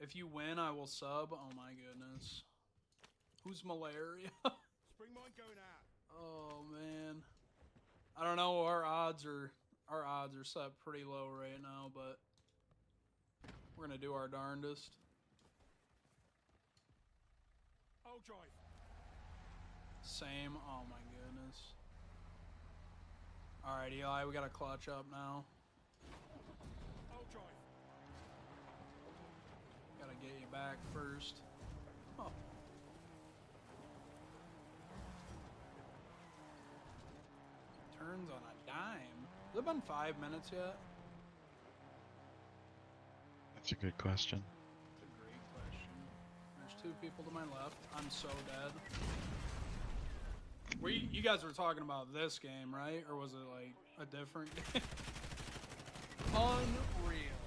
If you win, I will sub. Oh my goodness. Who's malaria? Spring mine going out. Oh man. I don't know. Our odds are set pretty low right now, but we're gonna do our darndest. I'll drive. Same. Oh my goodness. All right, Eli, we got to clutch up now. I'll drive. Gotta get you back first. Oh. Turns on a dime. Has it been 5 minutes yet? That's a good question. That's a great question. There's 2 people to my left. I'm so dead. You guys were talking about this game, right? Or was it like a different game? Unreal.